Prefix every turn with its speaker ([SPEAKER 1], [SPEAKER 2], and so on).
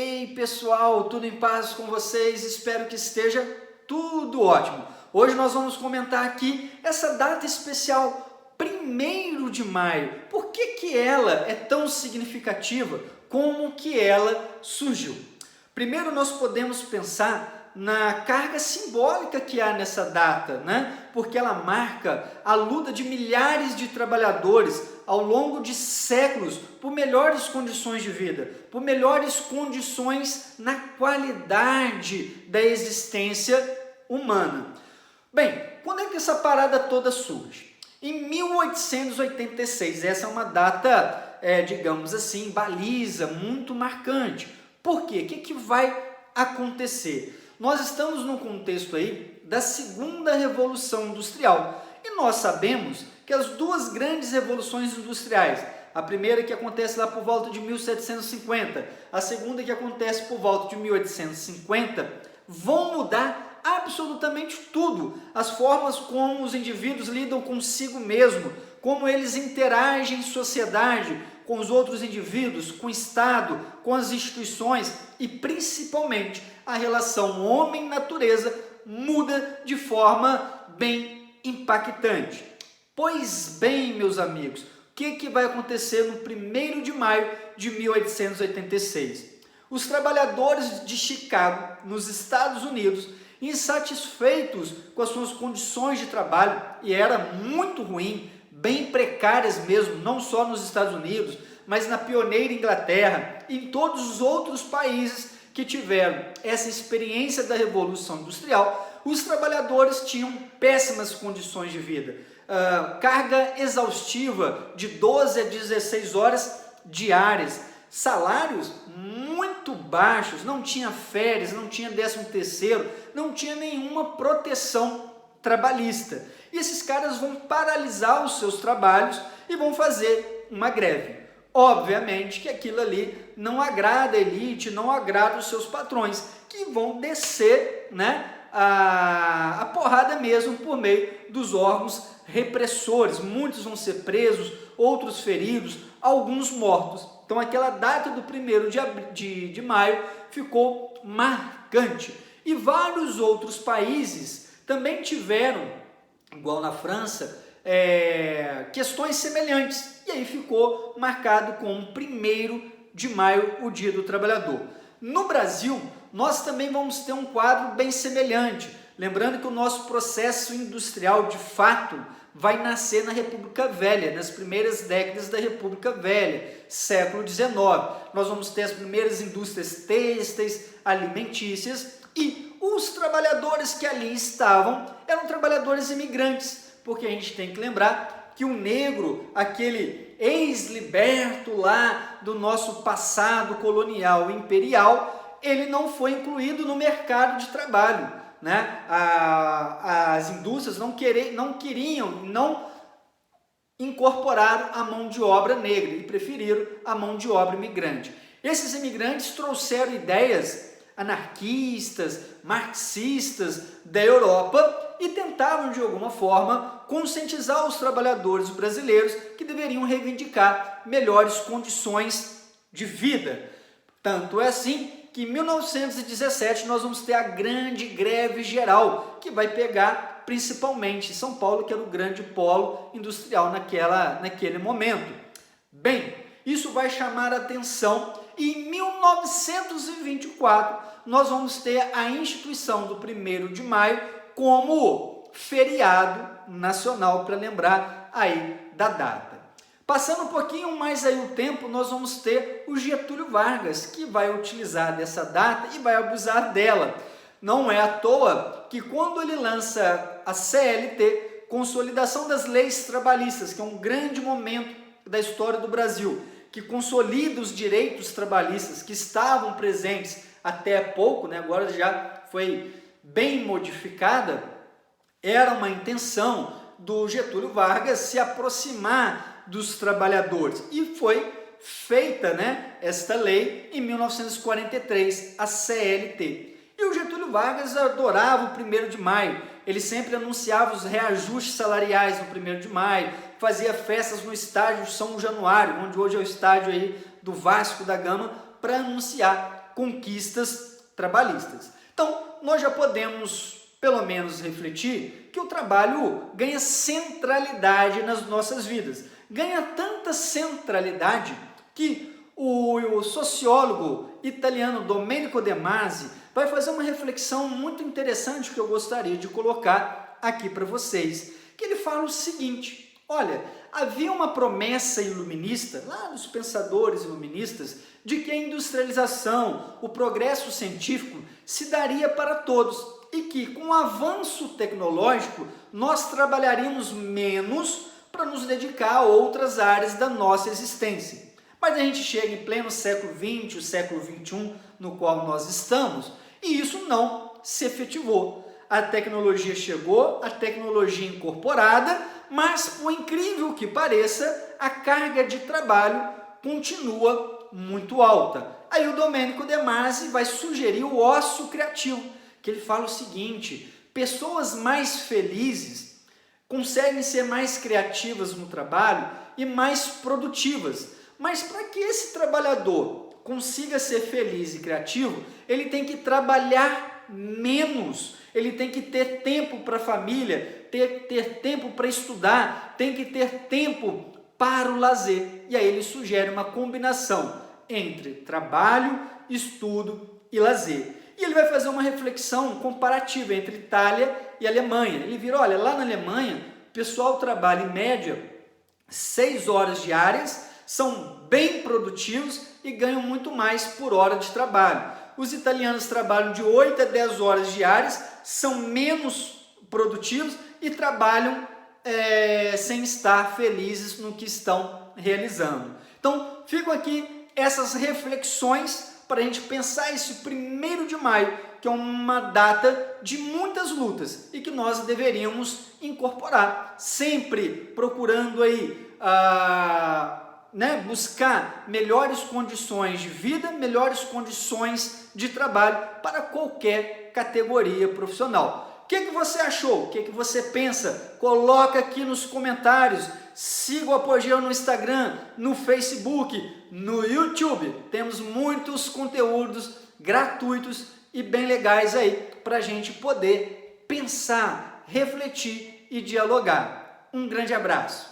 [SPEAKER 1] Ei pessoal, tudo em paz com vocês? Espero que esteja tudo ótimo. Hoje nós vamos comentar aqui essa data especial, 1º de maio. Por que ela é tão significativa? Como que ela surgiu? Primeiro nós podemos pensar na carga simbólica que há nessa data, né? Porque ela marca a luta de milhares de trabalhadores ao longo de séculos por melhores condições de vida, por melhores condições na qualidade da existência humana. Bem, quando é que essa parada toda surge? Em 1886, essa é uma data, digamos assim, baliza, muito marcante. Por quê? O que vai acontecer? Nós estamos num contexto aí da segunda revolução industrial e nós sabemos que as duas grandes revoluções industriais, a primeira que acontece lá por volta de 1750, a segunda que acontece por volta de 1850, vão mudar absolutamente tudo, as formas como os indivíduos lidam consigo mesmo, como eles interagem em sociedade, com os outros indivíduos, com o Estado, com as instituições e principalmente a relação homem-natureza muda de forma bem impactante. Pois bem, meus amigos, o que vai acontecer no 1º de maio de 1886? Os trabalhadores de Chicago, nos Estados Unidos, insatisfeitos com as suas condições de trabalho, e era muito ruim, bem precárias mesmo, não só nos Estados Unidos, mas na pioneira Inglaterra e em todos os outros países que tiveram essa experiência da Revolução Industrial, os trabalhadores tinham péssimas condições de vida, carga exaustiva de 12 a 16 horas diárias, salários muito baixos, não tinha férias, não tinha 13º, não tinha nenhuma proteção trabalhista. E esses caras vão paralisar os seus trabalhos e vão fazer uma greve. Obviamente que aquilo ali não agrada a elite, não agrada os seus patrões, que vão descer, né, a porrada mesmo por meio dos órgãos repressores. Muitos vão ser presos, outros feridos, alguns mortos. Então aquela data do 1º de maio ficou marcante. E vários outros países também tiveram, igual na França, questões semelhantes. E aí ficou marcado como 1º de maio, o Dia do Trabalhador. No Brasil, nós também vamos ter um quadro bem semelhante. Lembrando que o nosso processo industrial, de fato, vai nascer na República Velha, nas primeiras décadas da República Velha, século XIX. Nós vamos ter as primeiras indústrias têxteis, alimentícias, e os trabalhadores que ali estavam eram trabalhadores imigrantes, porque a gente tem que lembrar que o negro, aquele ex-liberto lá do nosso passado colonial e imperial, ele não foi incluído no mercado de trabalho, né? As indústrias não incorporaram a mão de obra negra e preferiram a mão de obra imigrante. Esses imigrantes trouxeram ideias anarquistas, marxistas da Europa e tentavam de alguma forma conscientizar os trabalhadores brasileiros que deveriam reivindicar melhores condições de vida. Tanto é assim que em 1917 nós vamos ter a grande greve geral, que vai pegar principalmente São Paulo, que era o grande polo industrial naquele momento. Bem, isso vai chamar a atenção e em 1924 nós vamos ter a instituição do 1º de maio como feriado nacional, para lembrar aí da data. Passando um pouquinho mais aí o tempo, nós vamos ter o Getúlio Vargas, que vai utilizar dessa data e vai abusar dela. Não é à toa que quando ele lança a CLT, Consolidação das Leis Trabalhistas, que é um grande momento da história do Brasil, que consolida os direitos trabalhistas que estavam presentes até há pouco, né? Agora já foi bem modificada, era uma intenção do Getúlio Vargas se aproximar dos trabalhadores. E foi feita, né, esta lei em 1943, a CLT. E o Getúlio Vargas adorava o 1º de maio. Ele sempre anunciava os reajustes salariais no 1º de maio, fazia festas no estádio São Januário, onde hoje é o estádio aí do Vasco da Gama, para anunciar conquistas trabalhistas. Então, nós já podemos, pelo menos, refletir que o trabalho ganha centralidade nas nossas vidas. Ganha tanta centralidade que o sociólogo italiano Domenico De Masi vai fazer uma reflexão muito interessante que eu gostaria de colocar aqui para vocês, que ele fala o seguinte: olha, havia uma promessa iluminista, lá dos pensadores iluministas, de que a industrialização, o progresso científico se daria para todos e que, com o avanço tecnológico, nós trabalharíamos menos para nos dedicar a outras áreas da nossa existência. Mas a gente chega em pleno século XX, o século XXI, no qual nós estamos, e isso não se efetivou. A tecnologia chegou, a tecnologia incorporada, mas, por incrível que pareça, a carga de trabalho continua muito alta. Aí o Domenico De Masi vai sugerir o ócio criativo, que ele fala o seguinte: pessoas mais felizes conseguem ser mais criativas no trabalho e mais produtivas. Mas para que esse trabalhador consiga ser feliz e criativo, ele tem que trabalhar menos, ele tem que ter tempo para a família, ter tempo para estudar, tem que ter tempo para o lazer. E aí ele sugere uma combinação entre trabalho, estudo e lazer. E ele vai fazer uma reflexão comparativa entre Itália e Alemanha. Ele vira, olha, lá na Alemanha, o pessoal trabalha em média 6 horas diárias, são bem produtivos e ganham muito mais por hora de trabalho. Os italianos trabalham de 8 a 10 horas diárias, são menos produtivos e trabalham sem estar felizes no que estão realizando. Então, ficam aqui essas reflexões para a gente pensar esse 1º de maio, que é uma data de muitas lutas e que nós deveríamos incorporar, sempre procurando aí buscar melhores condições de vida, melhores condições de trabalho para qualquer categoria profissional. O que você achou? O que você pensa? Coloca aqui nos comentários. Siga o Apogeu no Instagram, no Facebook, no YouTube. Temos muitos conteúdos gratuitos e bem legais aí para a gente poder pensar, refletir e dialogar. Um grande abraço.